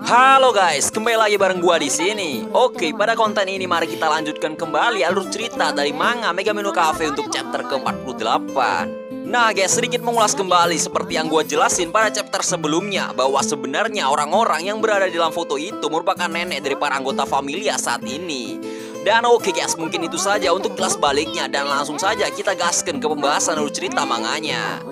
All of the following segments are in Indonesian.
Halo guys, kembali lagi bareng gua di sini. Oke, pada konten ini mari kita lanjutkan kembali alur cerita dari manga Megami no Cafe untuk chapter ke-48. Nah guys, sedikit mengulas kembali seperti yang gua jelasin pada chapter sebelumnya, bahwa sebenarnya orang-orang yang berada di dalam foto itu merupakan nenek dari para anggota Familia saat ini. Dan oke guys, mungkin itu saja untuk kelas baliknya, dan langsung saja kita gaskan ke pembahasan alur cerita manganya.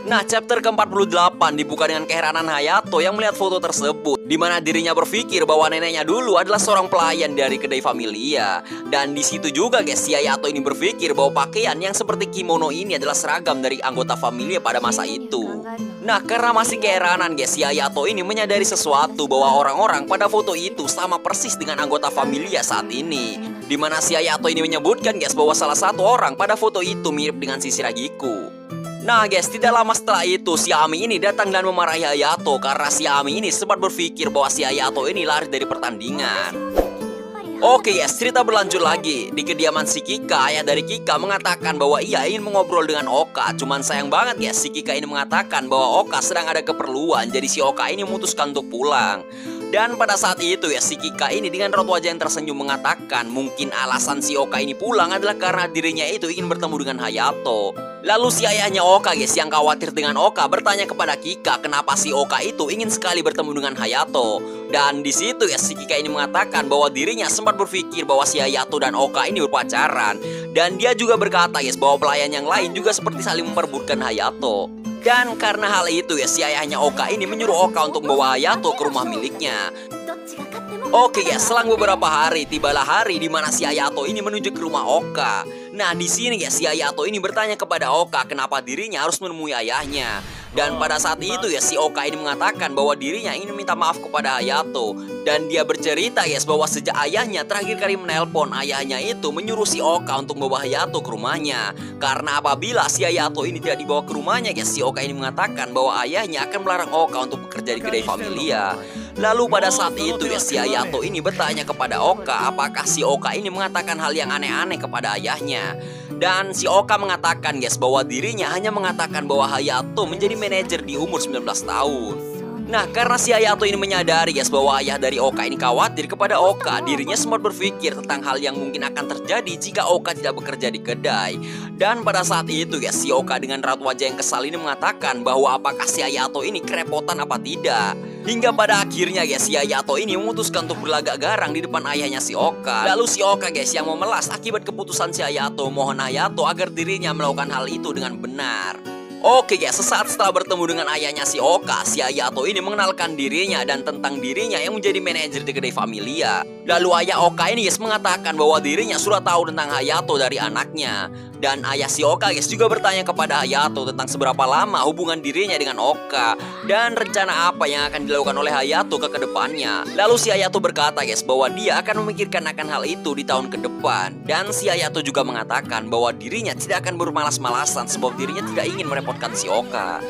Nah, chapter ke-48 dibuka dengan keheranan Hayato yang melihat foto tersebut, di mana dirinya berpikir bahwa neneknya dulu adalah seorang pelayan dari kedai Familia. Dan di situ juga guys, si Hayato ini berpikir bahwa pakaian yang seperti kimono ini adalah seragam dari anggota Familia pada masa itu. Nah, karena masih keheranan guys, si Hayato ini menyadari sesuatu, bahwa orang-orang pada foto itu sama persis dengan anggota Familia saat ini. Di mana si Hayato ini menyebutkan guys bahwa salah satu orang pada foto itu mirip dengan si Shiragiku. Nah guys, tidak lama setelah itu si Ami ini datang dan memarahi Hayato karena si Ami ini sempat berpikir bahwa si Hayato ini lari dari pertandingan. Oke guys, cerita berlanjut lagi. Di kediaman si Kika, ayah dari Kika mengatakan bahwa ia ingin mengobrol dengan Oka. Cuman sayang banget guys, si Kika ini mengatakan bahwa Oka sedang ada keperluan, jadi si Oka ini memutuskan untuk pulang. Dan pada saat itu ya, si Kika ini dengan raut wajah yang tersenyum mengatakan mungkin alasan si Oka ini pulang adalah karena dirinya itu ingin bertemu dengan Hayato. Lalu si ayahnya Oka guys yang khawatir dengan Oka bertanya kepada Kika kenapa si Oka itu ingin sekali bertemu dengan Hayato. Dan di situ ya, si Kika ini mengatakan bahwa dirinya sempat berpikir bahwa si Hayato dan Oka ini berpacaran. Dan dia juga berkata guys bahwa pelayan yang lain juga seperti saling memperebutkan Hayato. Dan karena hal itu ya, si ayahnya Oka ini menyuruh Oka untuk membawa Hayato ke rumah miliknya. Oke ya, selang beberapa hari tibalah hari di mana si Hayato ini menuju ke rumah Oka. Nah di sini ya, si Hayato ini bertanya kepada Oka kenapa dirinya harus menemui ayahnya. Dan pada saat itu ya, si Oka ini mengatakan bahwa dirinya ingin minta maaf kepada Hayato. Dan dia bercerita guys bahwa sejak ayahnya terakhir kali menelpon, ayahnya itu menyuruh si Oka untuk membawa Hayato ke rumahnya. Karena apabila si Hayato ini tidak dibawa ke rumahnya guys, si Oka ini mengatakan bahwa ayahnya akan melarang Oka untuk bekerja di kedai Familia. Lalu pada saat itu ya, si Hayato ini bertanya kepada Oka apakah si Oka ini mengatakan hal yang aneh-aneh kepada ayahnya. Dan si Oka mengatakan guys bahwa dirinya hanya mengatakan bahwa Hayato menjadi manajer di umur 19 tahun. Nah karena si Hayato ini menyadari guys bahwa ayah dari Oka ini khawatir kepada Oka, dirinya sempat berpikir tentang hal yang mungkin akan terjadi jika Oka tidak bekerja di kedai. Dan pada saat itu guys, si Oka dengan raut wajah yang kesal ini mengatakan bahwa apakah si Hayato ini kerepotan apa tidak. Hingga pada akhirnya guys, si Hayato ini memutuskan untuk berlagak garang di depan ayahnya si Oka. Lalu si Oka guys yang memelas akibat keputusan si Hayato mohon Hayato agar dirinya melakukan hal itu dengan benar. Oke guys, sesaat setelah bertemu dengan ayahnya si Oka, si Hayato ini mengenalkan dirinya dan tentang dirinya yang menjadi manajer di kedai Familia. Lalu ayah Oka ini guys mengatakan bahwa dirinya sudah tahu tentang Hayato dari anaknya. Dan ayah si Oka guys juga bertanya kepada Hayato tentang seberapa lama hubungan dirinya dengan Oka dan rencana apa yang akan dilakukan oleh Hayato ke kedepannya. Lalu si Hayato berkata guys bahwa dia akan memikirkan akan hal itu di tahun ke depan. Dan si Hayato juga mengatakan bahwa dirinya tidak akan bermalas-malasan sebab dirinya tidak ingin merepotkan si Oka.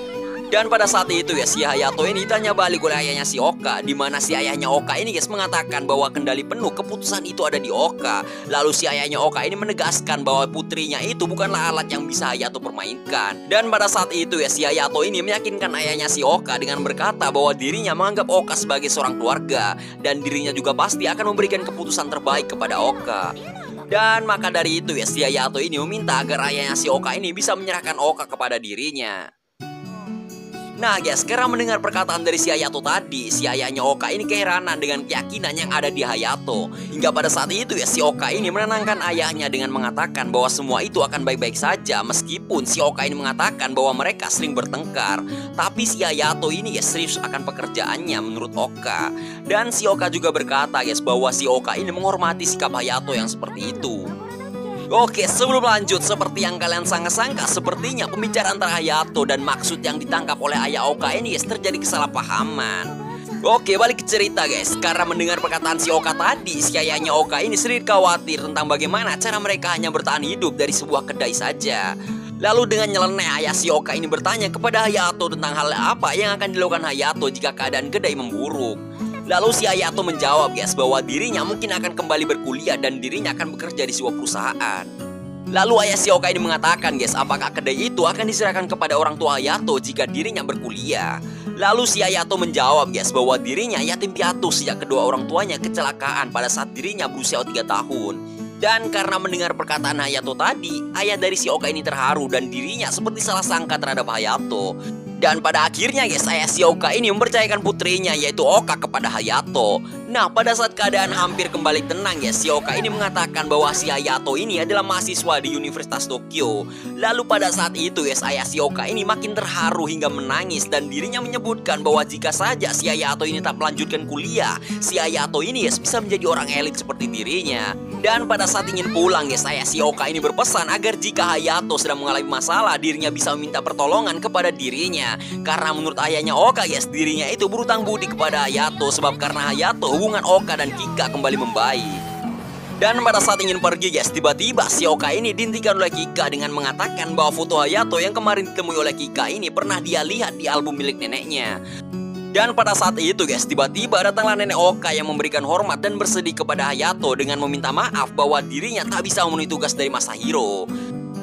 Dan pada saat itu ya, si Hayato ini ditanya balik oleh ayahnya si Oka, di mana si ayahnya Oka ini guys mengatakan bahwa kendali penuh keputusan itu ada di Oka. Lalu si ayahnya Oka ini menegaskan bahwa putrinya itu bukanlah alat yang bisa Hayato permainkan. Dan pada saat itu ya, si Hayato ini meyakinkan ayahnya si Oka dengan berkata bahwa dirinya menganggap Oka sebagai seorang keluarga dan dirinya juga pasti akan memberikan keputusan terbaik kepada Oka. Dan maka dari itu ya, si Hayato ini meminta agar ayahnya si Oka ini bisa menyerahkan Oka kepada dirinya. Nah guys, sekarang mendengar perkataan dari si Hayato tadi, si ayahnya Oka ini keheranan dengan keyakinan yang ada di Hayato. Hingga pada saat itu ya, si Oka ini menenangkan ayahnya dengan mengatakan bahwa semua itu akan baik-baik saja. Meskipun si Oka ini mengatakan bahwa mereka sering bertengkar, tapi si Hayato ini ya serius akan pekerjaannya menurut Oka. Dan si Oka juga berkata guys bahwa si Oka ini menghormati sikap Hayato yang seperti itu. Oke, sebelum lanjut, seperti yang kalian sangka-sangka, sepertinya pembicaraan antara Hayato dan maksud yang ditangkap oleh ayah Oka ini guys terjadi kesalahpahaman. Oke, balik ke cerita guys. Karena mendengar perkataan si Oka tadi, si ayahnya Oka ini sedikit khawatir tentang bagaimana cara mereka hanya bertahan hidup dari sebuah kedai saja. Lalu dengan nyeleneh ayah si Oka ini bertanya kepada Hayato tentang hal apa yang akan dilakukan Hayato jika keadaan kedai memburuk. Lalu si Hayato menjawab guys bahwa dirinya mungkin akan kembali berkuliah dan dirinya akan bekerja di sebuah perusahaan. Lalu ayah Shioka ini mengatakan guys, apakah kedai itu akan diserahkan kepada orang tua Hayato jika dirinya berkuliah. Lalu si Hayato menjawab guys bahwa dirinya yatim piatu sejak kedua orang tuanya kecelakaan pada saat dirinya berusia 3 tahun. Dan karena mendengar perkataan Hayato tadi, ayah dari Shioka ini terharu dan dirinya seperti salah sangka terhadap Hayato. Dan pada akhirnya guys, ayah Shioka ini mempercayakan putrinya yaitu Oka kepada Hayato. Nah, pada saat keadaan hampir kembali tenang guys, Shioka ini mengatakan bahwa si Hayato ini adalah mahasiswa di Universitas Tokyo. Lalu pada saat itu guys, ayah Shioka ini makin terharu hingga menangis dan dirinya menyebutkan bahwa jika saja si Hayato ini tak melanjutkan kuliah, si Hayato ini guys bisa menjadi orang elit seperti dirinya. Dan pada saat ingin pulang guys, ayah Shioka ini berpesan agar jika Hayato sedang mengalami masalah, dirinya bisa meminta pertolongan kepada dirinya. Karena menurut ayahnya Oka guys, dirinya itu berutang budi kepada Hayato. Sebab karena Hayato, hubungan Oka dan Kika kembali membaik. Dan pada saat ingin pergi guys, tiba-tiba si Oka ini dihentikan oleh Kika dengan mengatakan bahwa foto Hayato yang kemarin ditemui oleh Kika ini pernah dia lihat di album milik neneknya. Dan pada saat itu guys, tiba-tiba datanglah nenek Oka yang memberikan hormat dan bersedih kepada Hayato dengan meminta maaf bahwa dirinya tak bisa memenuhi tugas dari Masahiro.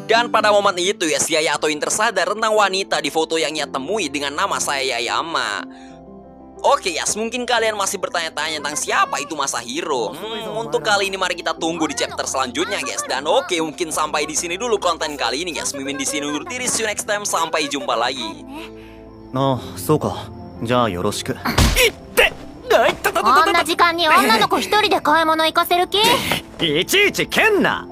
Dan pada momen itu ya, si Hayato ini tersadar tentang wanita di foto yang ia temui dengan nama Sayayama. Oke ya, mungkin kalian masih bertanya-tanya tentang siapa itu Masahiro. Untuk kali ini mari kita tunggu di chapter selanjutnya guys. Dan oke, mungkin sampai di sini dulu konten kali ini guys. Mimin di sini undur diri, see you next time, sampai jumpa lagi. Oh, そうか。じゃあよろしく。こんな時間に女の子一人で買い物行かせる気？いちいち蹴んな。